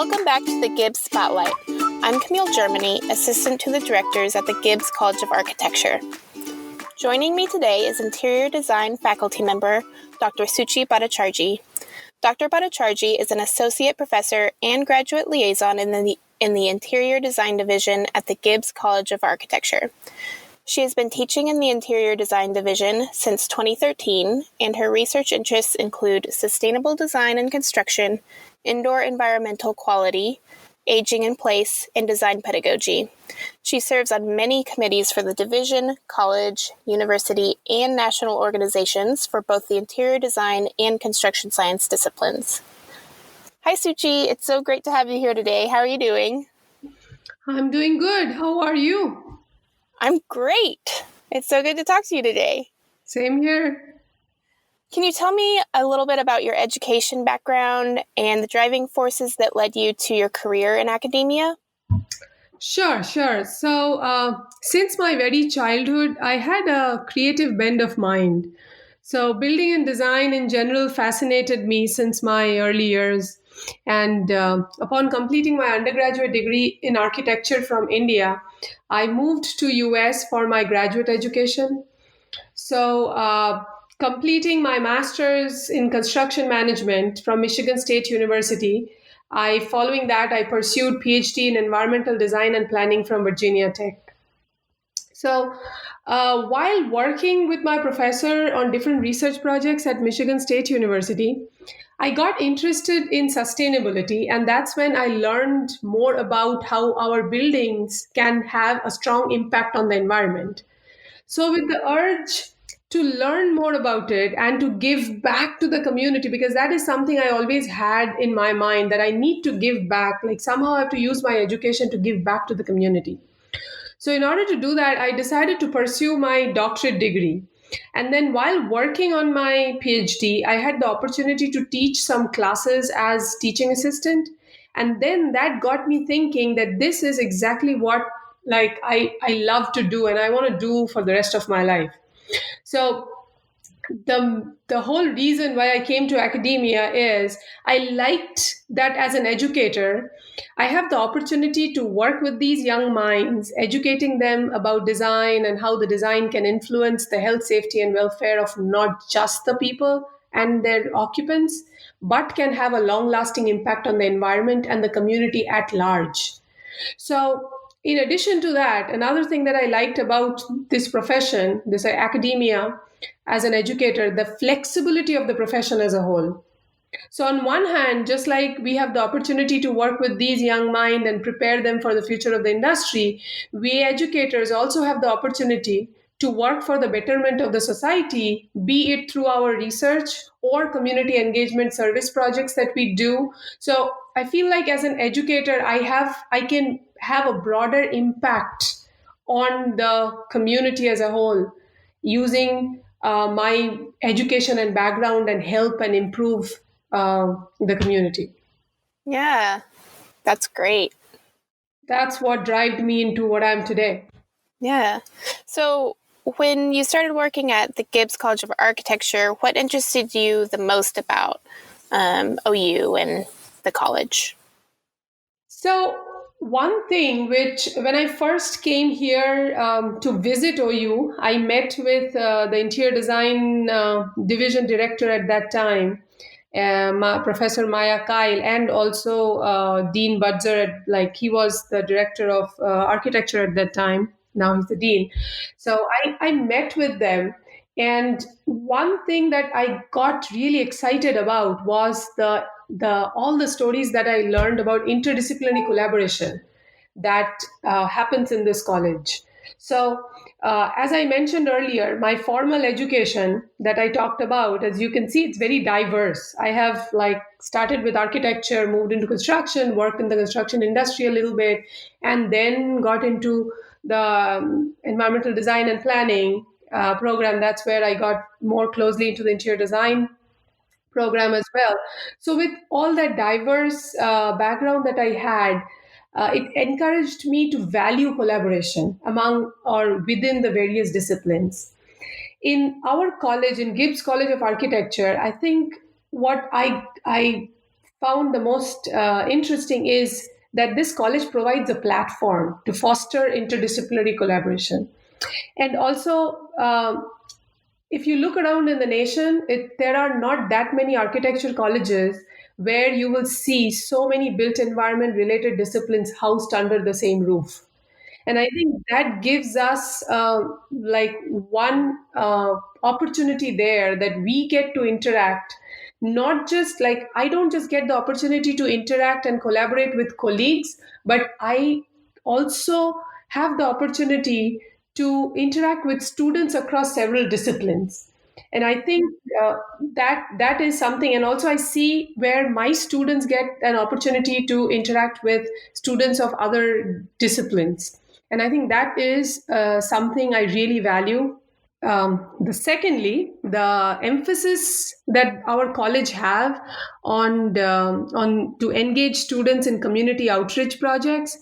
Welcome back to the Gibbs Spotlight. I'm Camille Germany, assistant to the directors at the Gibbs College of Architecture. Joining me today is interior design faculty member Dr. Suchi Bhattacharjee. Dr. Bhattacharjee is an associate professor and graduate liaison in the interior design division at the Gibbs College of Architecture. She has been teaching in the interior design division since 2013, and her research interests include sustainable design and construction, indoor environmental quality, aging in place, and design pedagogy. She serves on many committees for the division, college, university, and national organizations for both the interior design and construction science disciplines. Hi, Suchi. It's so great to have you here today. How are you doing? I'm doing good. How are you? I'm great. It's so good to talk to you today. Same here. Can you tell me a little bit about your education background and the driving forces that led you to your career in academia? Sure. So, since my very childhood, I had a creative bend of mind. So, building and design in general fascinated me since my early years. And upon completing my undergraduate degree in architecture from India, I moved to US for my graduate education. So, completing my master's in construction management from Michigan State University, following that, I pursued PhD in environmental design and planning from Virginia Tech. So, while working with my professor on different research projects at Michigan State University, I got interested in sustainability, and that's when I learned more about how our buildings can have a strong impact on the environment. So, with the urge to learn more about it and to give back to the community, because that is something I always had in my mind that I need to give back, like somehow I have to use my education to give back to the community. So, in order to do that, I decided to pursue my doctorate degree. And then, while working on my PhD, I had the opportunity to teach some classes as teaching assistant. And then that got me thinking that this is exactly what I love to do and I want to do for the rest of my life. So the whole reason why I came to academia is I liked that as an educator, I have the opportunity to work with these young minds, educating them about design and how the design can influence the health, safety, and welfare of not just the people and their occupants, but can have a long lasting impact on the environment and the community at large. So, in addition to that, another thing that I liked about this profession, this academia as an educator, the flexibility of the profession as a whole. So, on one hand, just like we have the opportunity to work with these young minds and prepare them for the future of the industry, we educators also have the opportunity to work for the betterment of the society, be it through our research or community engagement service projects that we do. So, I feel like as an educator, I can have a broader impact on the community as a whole using my education and background and help and improve the community. Yeah, that's great. That's what drove me into what I'm today. Yeah. So, when you started working at the Gibbs College of Architecture, what interested you the most about OU and the college? So, one thing which, when I first came here to visit OU, I met with the interior design division director at that time, Professor Maya Kyle, and also Dean Budzer. Like he was the director of architecture at that time. Now he's the dean. So I met with them, and one thing that I got really excited about was the all the stories that I learned about interdisciplinary collaboration that happens in this college. So, as I mentioned earlier, my formal education that I talked about, as you can see, it's very diverse. I have like started with architecture, moved into construction, worked in the construction industry a little bit, and then got into the environmental design and planning program. That's where I got more closely into the interior design program as well. So, with all that diverse background that I had, it encouraged me to value collaboration among or within the various disciplines. In our college, in Gibbs College of Architecture, I think what I found the most interesting is that this college provides a platform to foster interdisciplinary collaboration. And also, if you look around in the nation, there are not that many architecture colleges where you will see so many built environment related disciplines housed under the same roof. And I think that gives us like one opportunity there, that we get to interact. Not just like, I don't just get the opportunity to interact and collaborate with colleagues, but I also have the opportunity to interact with students across several disciplines. And I think that is something. And also I see where my students get an opportunity to interact with students of other disciplines, and I think that is something I really value. The emphasis that our college have on to engage students in community outreach projects,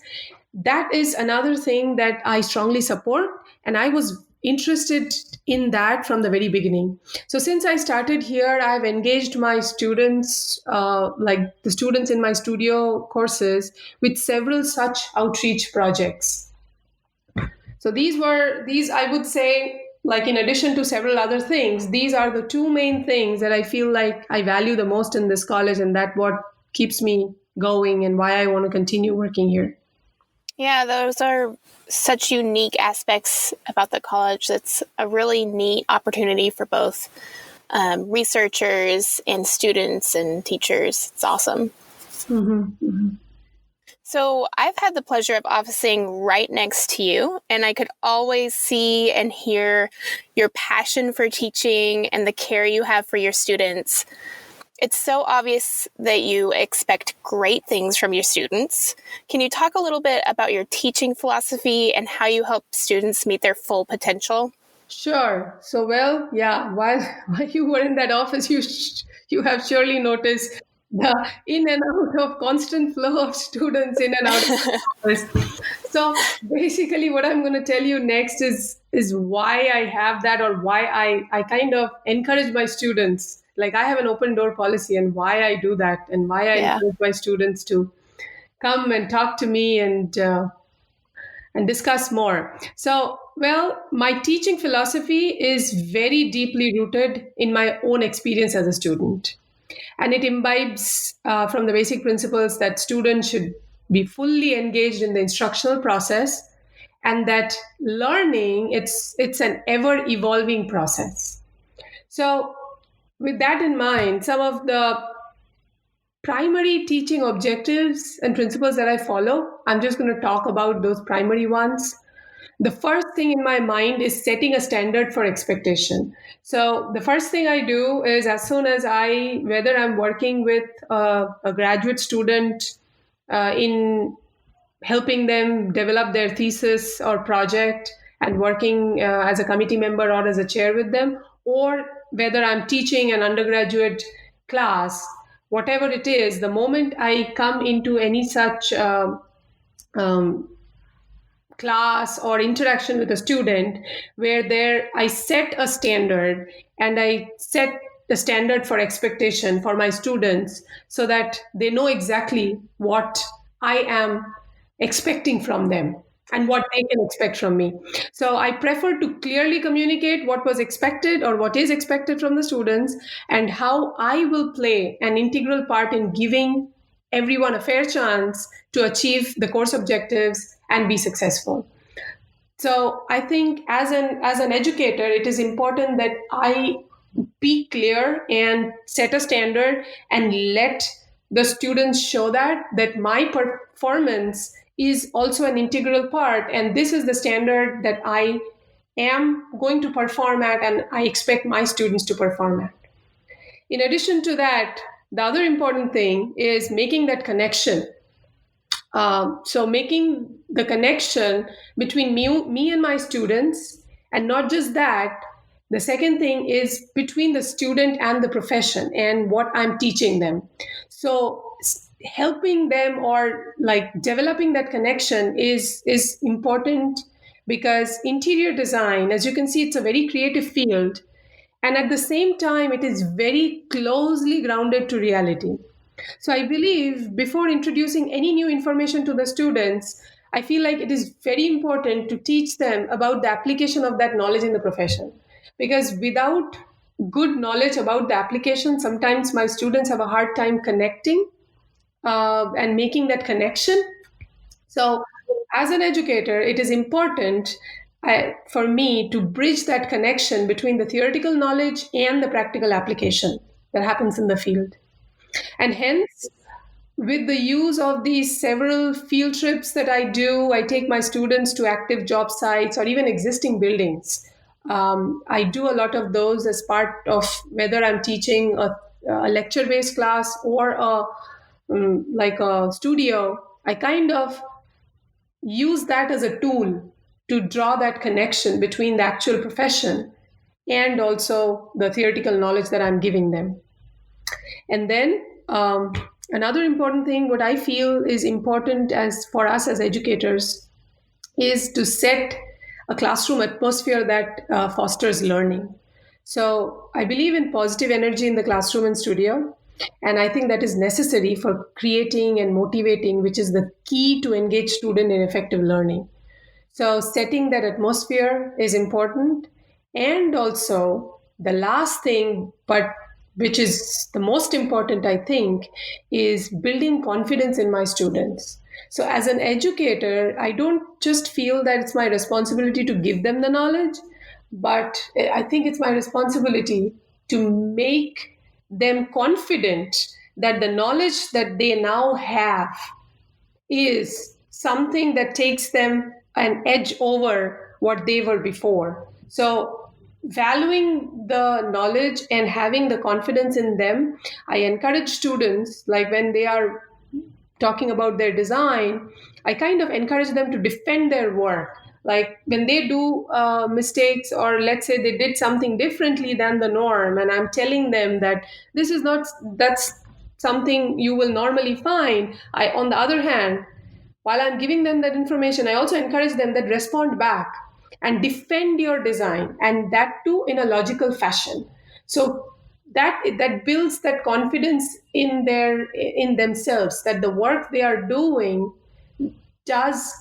that is another thing that I strongly support, and I was interested in that from the very beginning. So since I started here, I've engaged my students, like the students in my studio courses, with several such outreach projects. So these I would say, like in addition to several other things, these are the two main things that I feel like I value the most in this college, and that what keeps me going and why I want to continue working here. Yeah, those are such unique aspects about the college. It's a really neat opportunity for both researchers and students and teachers. It's awesome. Mm-hmm, mm-hmm. So I've had the pleasure of officing right next to you, and I could always see and hear your passion for teaching and the care you have for your students. It's so obvious that you expect great things from your students. Can you talk a little bit about your teaching philosophy and how you help students meet their full potential? Sure. So, well, yeah, while you were in that office, you have surely noticed the in and out of constant flow of students in and out of the office. So basically, what I'm going to tell you next is why I have that, or why I kind of encourage my students. Like, I have an open door policy, and why I do that, and why I Yeah. encourage my students to come and talk to me and discuss more. So, well, my teaching philosophy is very deeply rooted in my own experience as a student. And it imbibes from the basic principles that students should be fully engaged in the instructional process, and that learning, it's an ever evolving process. So with that in mind, some of the primary teaching objectives and principles that I follow, I'm just going to talk about those primary ones. The first thing in my mind is setting a standard for expectation. So the first thing I do is, as soon as whether I'm working with a graduate student in helping them develop their thesis or project, and working as a committee member or as a chair with them, or whether I'm teaching an undergraduate class, whatever it is, the moment I come into any such um, class or interaction with a student, where there I set a standard, and I set the standard for expectation for my students, so that they know exactly what I am expecting from them and what they can expect from me. So I prefer to clearly communicate what was expected, or what is expected from the students, and how I will play an integral part in giving everyone a fair chance to achieve the course objectives and be successful. So I think as an educator, it is important that I be clear and set a standard, and let the students show that my performance is also an integral part, and this is the standard that I am going to perform at, and I expect my students to perform at. In addition to that, the other important thing is making that connection. So making the connection between me and my students, and not just that, the second thing is between the student and the profession and what I'm teaching them. So helping them, or like developing that connection, is important, because interior design, as you can see, it's a very creative field, and at the same time it is very closely grounded to reality. So I believe before introducing any new information to the students, I feel like it is very important to teach them about the application of that knowledge in the profession. Because without good knowledge about the application, sometimes my students have a hard time connecting and making that connection. So, as an educator, it is important for me to bridge that connection between the theoretical knowledge and the practical application that happens in the field. And hence, with the use of these several field trips that I do, I take my students to active job sites or even existing buildings. I do a lot of those as part of whether I'm teaching a lecture based class or like a studio. I kind of use that as a tool to draw that connection between the actual profession and also the theoretical knowledge that I'm giving them. And then another important thing, what I feel is important as for us as educators, is to set a classroom atmosphere that fosters learning. So I believe in positive energy in the classroom and studio. And I think that is necessary for creating and motivating, which is the key to engage student in effective learning. So setting that atmosphere is important. And also the last thing, but which is the most important, I think, is building confidence in my students. So as an educator, I don't just feel that it's my responsibility to give them the knowledge, but I think it's my responsibility to make them confident that the knowledge that they now have is something that takes them an edge over what they were before. So, valuing the knowledge and having the confidence in them, I encourage students, like when they are talking about their design, I kind of encourage them to defend their work. Like when they do mistakes, or let's say they did something differently than the norm, and I'm telling them that this is not, that's something you will normally find. On the other hand, while I'm giving them that information, I also encourage them that respond back and defend your design, and that too in a logical fashion. So that builds that confidence in themselves, that the work they are doing does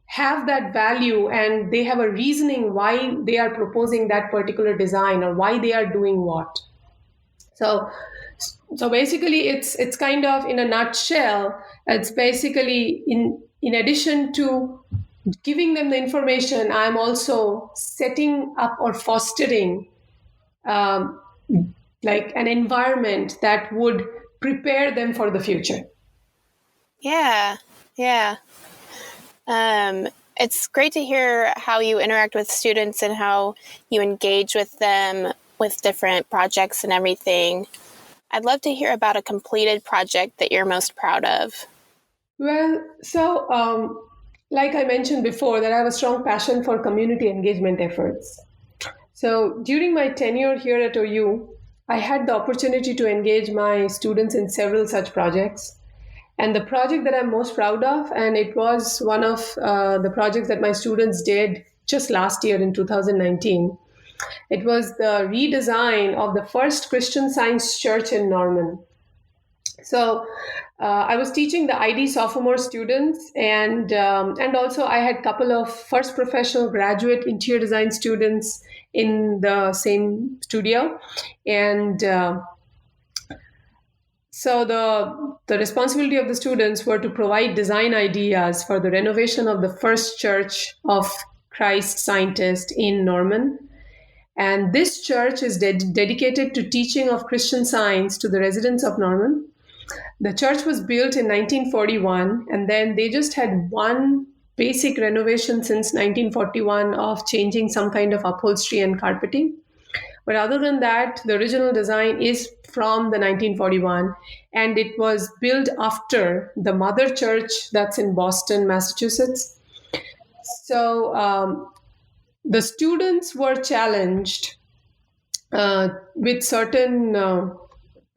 have that value, and they have a reasoning why they are proposing that particular design or why they are doing what. So so basically it's kind of in a nutshell, it's basically in addition to giving them the information, I'm also setting up or fostering um, like an environment that would prepare them for the future. Yeah, yeah. It's great to hear how you interact with students and how you engage with them with different projects and everything. I'd love to hear about a completed project that you're most proud of. Well, so like I mentioned before, that I have a strong passion for community engagement efforts. So during my tenure here at OU, I had the opportunity to engage my students in several such projects. And the project that I'm most proud of, and it was one of the projects that my students did just last year in 2019, it was the redesign of the first Christian Science church in Norman. So I was teaching the ID sophomore students, and also I had a couple of first professional graduate interior design students in the same studio, and so the responsibility of the students were to provide design ideas for the renovation of the first church of Christ Scientist in Norman. And this church is dedicated to teaching of Christian Science to the residents of Norman. The church was built in 1941, and then they just had one basic renovation since 1941 of changing some kind of upholstery and carpeting. But other than that, the original design is from the 1941, and it was built after the mother church that's in Boston, Massachusetts. So the students were challenged with certain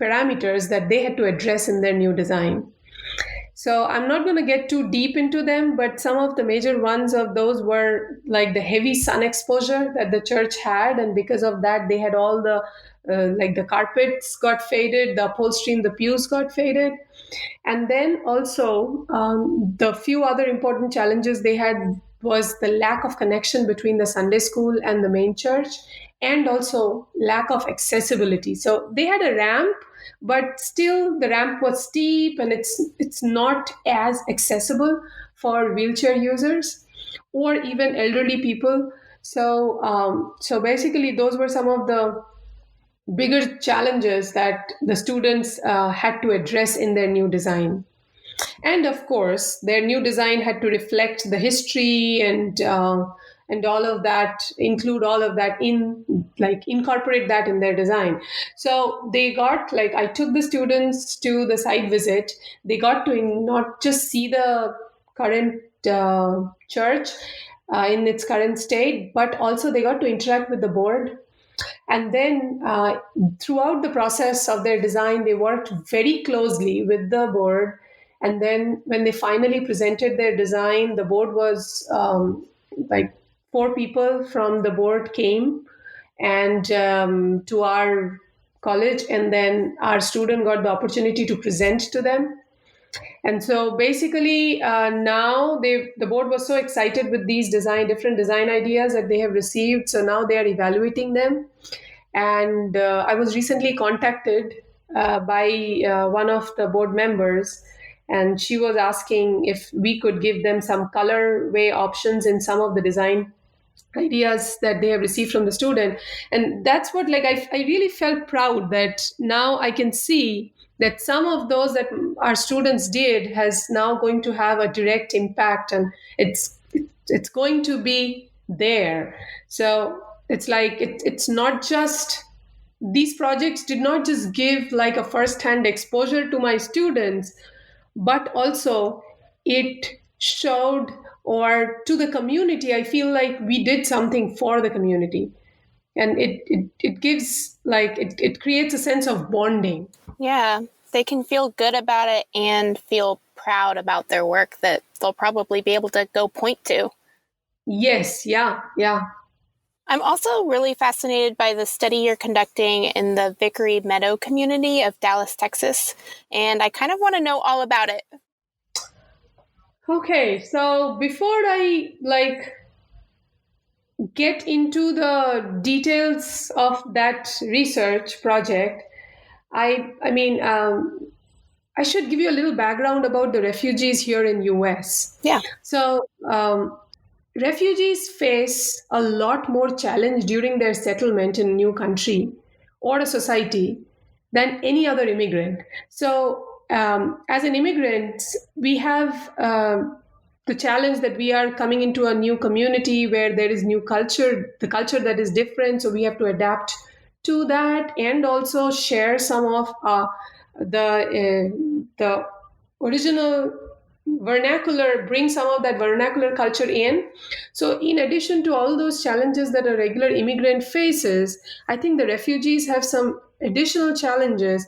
parameters that they had to address in their new design. So I'm not going to get too deep into them, but some of the major ones of those were like the heavy sun exposure that the church had, and because of that, they had all the like the carpets got faded, the upholstery in the pews got faded. And then also, the few other important challenges they had was the lack of connection between the Sunday school and the main church, and also lack of accessibility. So they had a ramp, but still the ramp was steep and it's not as accessible for wheelchair users or even elderly people. So basically, those were some of the bigger challenges that the students had to address in their new design. And of course, their new design had to reflect the history and all of that, include all of that in, like, incorporate that in their design. So they got, like, I took the students to the site visit. They got to not just see the current church in its current state, but also they got to interact with the board. And then throughout the process of their design, they worked very closely with the board. And then when they finally presented their design, the board was like 4 people from the board came and to our college, and then our student got the opportunity to present to them. And so basically, now the board was so excited with these different design ideas that they have received. So now they are evaluating them. And I was recently contacted by one of the board members, and she was asking if we could give them some colorway options in some of the design ideas that they have received from the student. And that's what, like, I really felt proud that now I can see that some of those that our students did has now going to have a direct impact, and it's going to be there. So it's like it's not just, these projects did not just give like a first-hand exposure to my students, but also it showed, or to the community, I feel like we did something for the community. And it gives, like, it creates a sense of bonding. Yeah, they can feel good about it and feel proud about their work that they'll probably be able to go point to. Yes, yeah. I'm also really fascinated by the study you're conducting in the Vickery Meadow community of Dallas, Texas, and I kind of want to know all about it. Okay, so before I get into the details of that research project, I should give you a little background about the refugees here in US. Yeah. So refugees face a lot more challenge during their settlement in a new country or a society than any other immigrant. So as an immigrant, we have the challenge that we are coming into a new community where there is new culture, the culture that is different. So we have to adapt to that and also share some of the original vernacular, bring some of that vernacular culture in. So in addition to all those challenges that a regular immigrant faces, I think the refugees have some additional challenges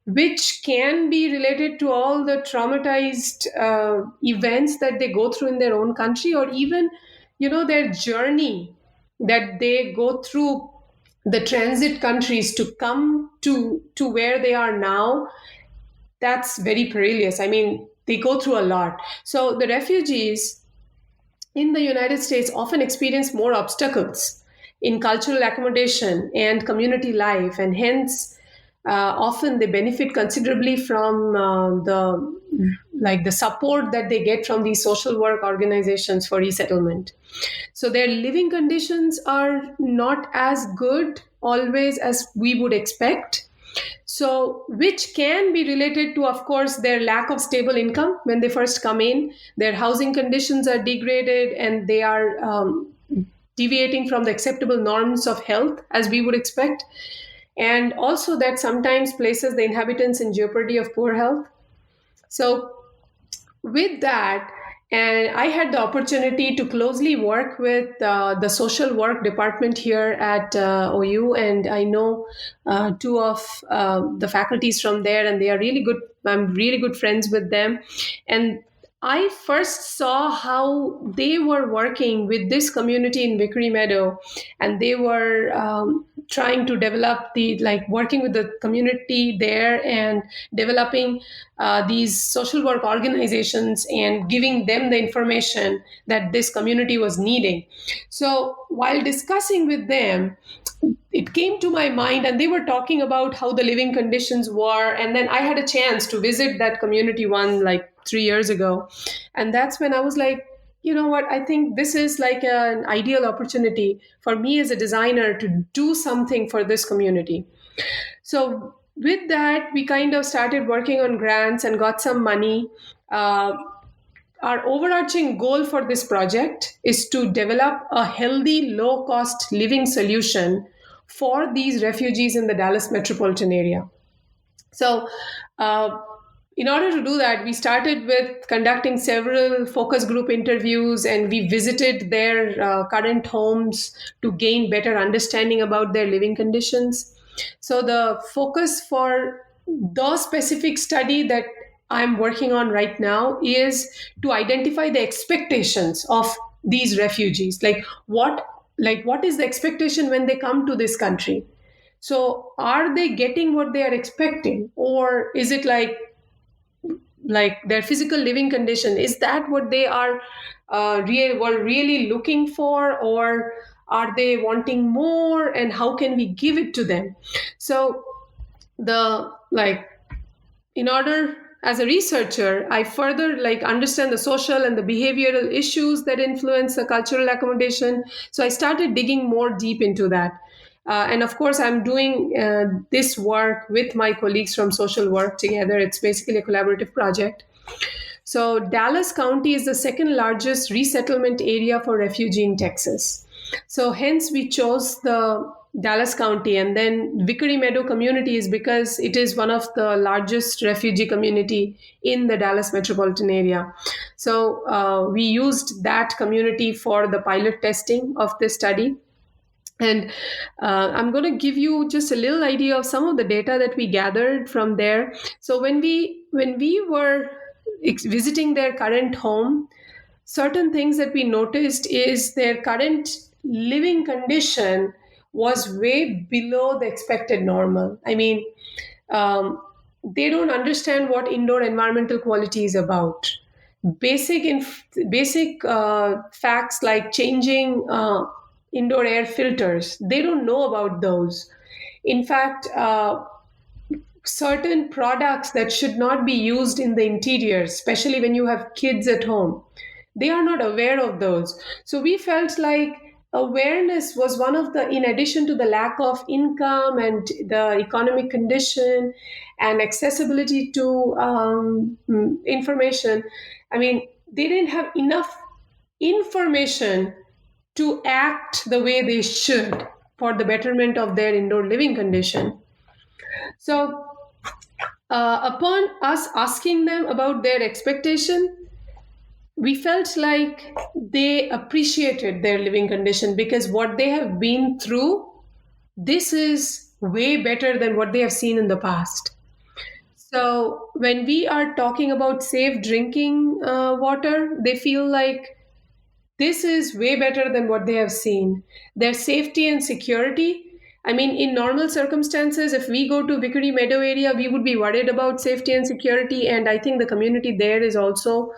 which can be related to all the traumatized events that they go through in their own country, or even, their journey that they go through the transit countries to come to where they are now. That's very perilous. I mean, they go through a lot. So the refugees in the United States often experience more obstacles in cultural accommodation and community life, and hence often they benefit considerably from the support that they get from these social work organizations for resettlement. So their living conditions are not as good always as we would expect. So, which can be related to, of course, their lack of stable income when they first come in. Their housing conditions are degraded and they are deviating from the acceptable norms of health as we would expect. And also, that sometimes places the inhabitants in jeopardy of poor health. So, with that, and I had the opportunity to closely work with the social work department here at OU, and I know 2 of the faculties from there, and they are really good. I'm really good friends with them, and I first saw how they were working with this community in Vickery Meadow, and they were trying to develop working with the community there and developing these social work organizations and giving them the information that this community was needing. So while discussing with them, it came to my mind, and they were talking about how the living conditions were. And then I had a chance to visit that community one like 3 years ago, and that's when I was like, you know what, I think this is like an ideal opportunity for me as a designer to do something for this community. So with that, we kind of started working on grants and got some money. Our overarching goal for this project is to develop a healthy, low cost living solution for these refugees in the Dallas metropolitan area. So, uh, in order to do that, we started with conducting several focus group interviews, and we visited their current homes to gain better understanding about their living conditions. So, the focus for the specific study that I'm working on right now is to identify the expectations of these refugees. What is the expectation when they come to this country? So are they getting what they are expecting, or is it like their physical living condition, is that what they are were really looking for, or are they wanting more, and how can we give it to them? So the like in order, as a researcher, I further understand the social and the behavioral issues that influence the cultural accommodation. So I started digging more deep into that. And of course, I'm doing this work with my colleagues from social work together. It's basically a collaborative project. So Dallas County is the second largest resettlement area for refugee in Texas. So hence we chose the Dallas County, and then Vickery Meadow community is because it is one of the largest refugee community in the Dallas metropolitan area. So we used that community for the pilot testing of this study. And I'm going to give you just a little idea of some of the data that we gathered from there. So when we were visiting their current home, certain things that we noticed is their current living condition was way below the expected normal. I mean, they don't understand what indoor environmental quality is about. Basic facts like changing indoor air filters, they don't know about those. In fact, certain products that should not be used in the interior, especially when you have kids at home, they are not aware of those. So we felt like awareness was one of the, in addition to the lack of income and the economic condition and accessibility to information. I mean, they didn't have enough information to act the way they should for the betterment of their indoor living condition. So, upon us asking them about their expectation, we felt like they appreciated their living condition because what they have been through, this is way better than what they have seen in the past. So, when we are talking about safe drinking water, they feel like this is way better than what they have seen. Their safety and security. I mean, in normal circumstances, if we go to Vickery Meadow area, we would be worried about safety and security. And I think the community there is also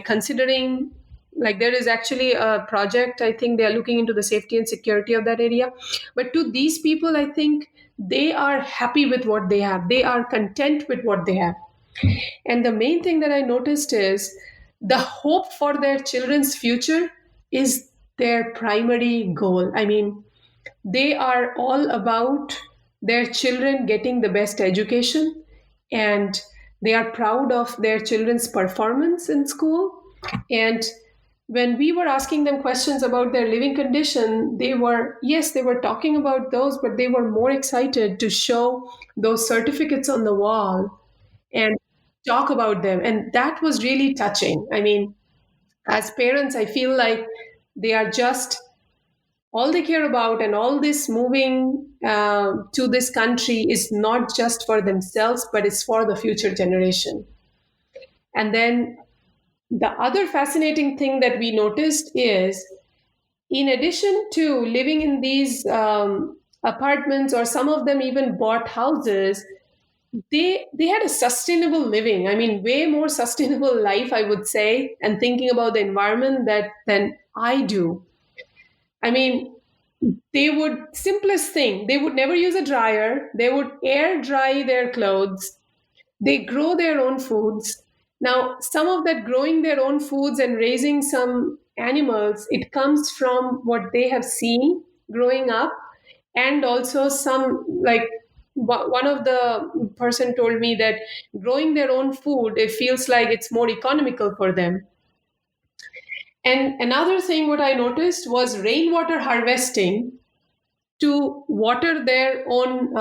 considering, like, there is actually a project. I think they are looking into the safety and security of that area. But to these people, I think they are happy with what they have. They are content with what they have. And the main thing that I noticed is the hope for their children's future is their primary goal. I mean, they are all about their children getting the best education, and they are proud of their children's performance in school. And when we were asking them questions about their living condition, they were, yes, they were talking about those, but they were more excited to show those certificates on the wall and talk about them. And that was really touching. I mean, as parents, I feel like they are just all they care about, and all this moving to this country is not just for themselves, but it's for the future generation. And then The other fascinating thing that we noticed is, in addition to living in these apartments, or some of them even bought houses, they had a sustainable living. I mean, way more sustainable life, I would say, and thinking about the environment that than I do. I mean, they would, simplest thing, they would never use a dryer. They would air dry their clothes. They grow their own foods. Now, some of that growing their own foods and raising some animals, it comes from what they have seen growing up. And also some, like, one of the person told me that growing their own food, it feels like it's more economical for them. And another thing what I noticed was rainwater harvesting to water their own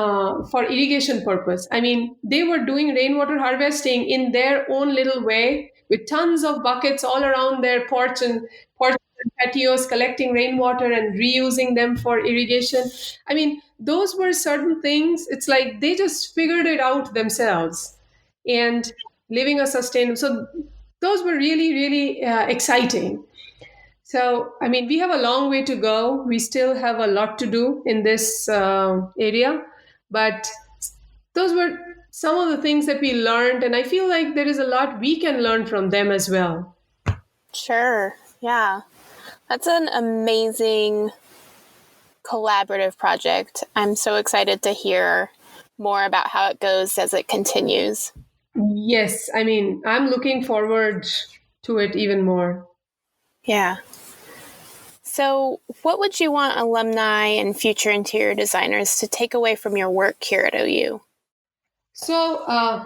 for irrigation purpose. I mean, they were doing rainwater harvesting in their own little way with tons of buckets all around their porch and patios, collecting rainwater and reusing them for irrigation. I mean, those were certain things. It's like they just figured it out themselves and living a sustainable. So those were really, really exciting. So, I mean, we have a long way to go. We still have a lot to do in this area, but those were some of the things that we learned, and I feel like there is a lot we can learn from them as well. Sure. Yeah. That's an amazing collaborative project. I'm so excited to hear more about how it goes as it continues. Yes, I mean, I'm looking forward to it even more. Yeah. So, what would you want alumni and future interior designers to take away from your work here at OU? So,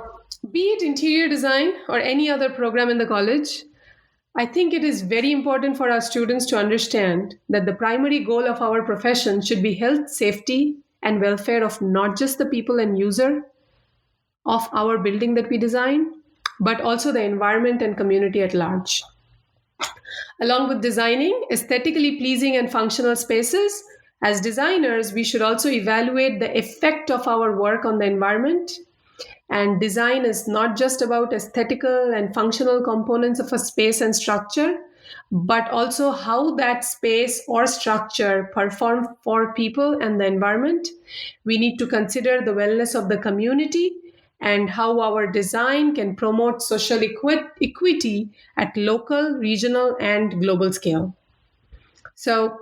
be it interior design or any other program in the college, I think it is very important for our students to understand that the primary goal of our profession should be health, safety, and welfare of not just the people and user of our building that we design, but also the environment and community at large. Along with designing aesthetically pleasing and functional spaces, as designers, we should also evaluate the effect of our work on the environment. And design is not just about aesthetical and functional components of a space and structure, but also how that space or structure perform for people and the environment. We need to consider the wellness of the community and how our design can promote social equity at local, regional, and global scale. So,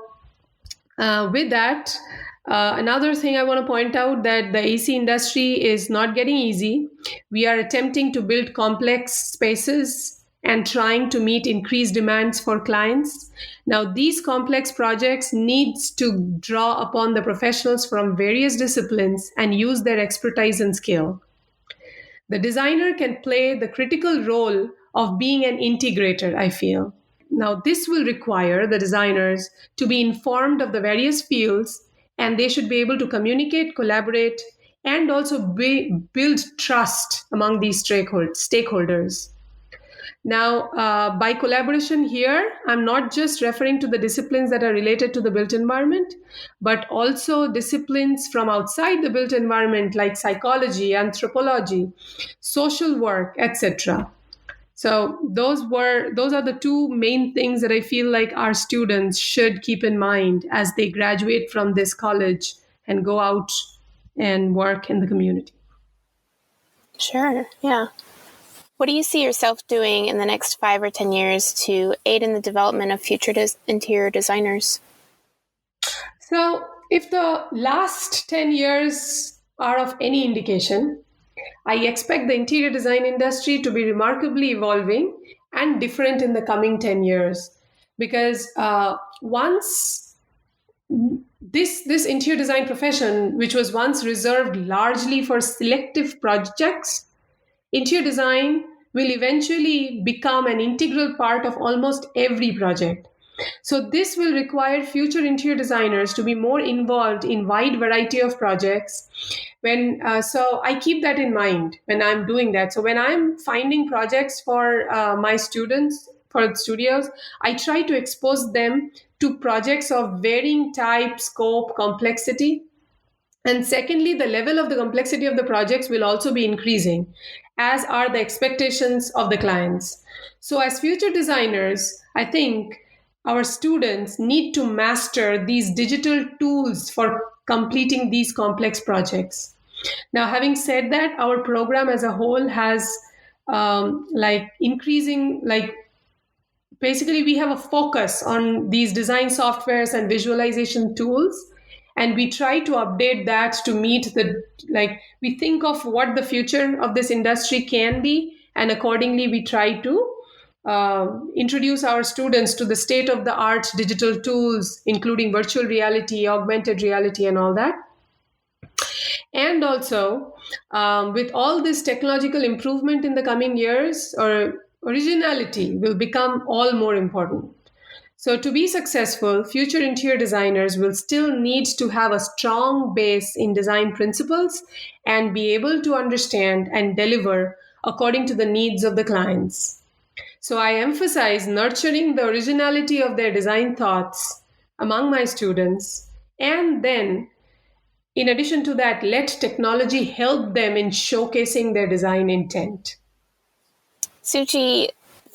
with that, another thing I want to point out that the AC industry is not getting easy. We are attempting to build complex spaces and trying to meet increased demands for clients. Now, these complex projects needs to draw upon the professionals from various disciplines and use their expertise and skill. The designer can play the critical role of being an integrator, I feel. Now, this will require the designers to be informed of the various fields, and they should be able to communicate, collaborate, and also build trust among these stakeholders. Now, by collaboration here, I'm not just referring to the disciplines that are related to the built environment, but also disciplines from outside the built environment like psychology, anthropology, social work, etc. So those are the two main things that I feel like our students should keep in mind as they graduate from this college and go out and work in the community. Sure. Yeah. What do you see yourself doing in the next 5 or 10 years to aid in the development of future interior designers? So, if the last 10 years are of any indication, I expect the interior design industry to be remarkably evolving and different in the coming 10 years. Because once this interior design profession, which was once reserved largely for selective projects, interior design will eventually become an integral part of almost every project. So this will require future interior designers to be more involved in wide variety of projects. So I keep that in mind when I'm doing that. So when I'm finding projects for my students for the studios, I try to expose them to projects of varying type, scope, complexity. And secondly, the level of the complexity of the projects will also be increasing as are the expectations of the clients. So, as future designers, I think our students need to master these digital tools for completing these complex projects. Now, having said that, our program as a whole has increasing, basically we have a focus on these design softwares and visualization tools, and we try to update that to meet the, we think of what the future of this industry can be, and accordingly we try to introduce our students to the state of the art digital tools, including virtual reality, augmented reality, and all that. And also, with all this technological improvement in the coming years, or originality will become all more important. So, to be successful, future interior designers will still need to have a strong base in design principles and be able to understand and deliver according to the needs of the clients. So, I emphasize nurturing the originality of their design thoughts among my students, and then in addition to that, let technology help them in showcasing their design intent. Suchi,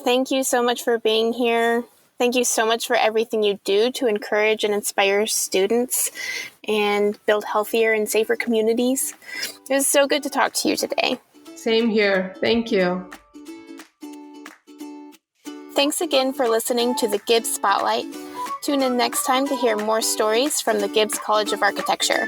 thank you so much for being here. Thank you so much for everything you do to encourage and inspire students and build healthier and safer communities. It was so good to talk to you today. Same here. Thank you. Thanks again for listening to the Gibbs Spotlight. Tune in next time to hear more stories from the Gibbs College of Architecture.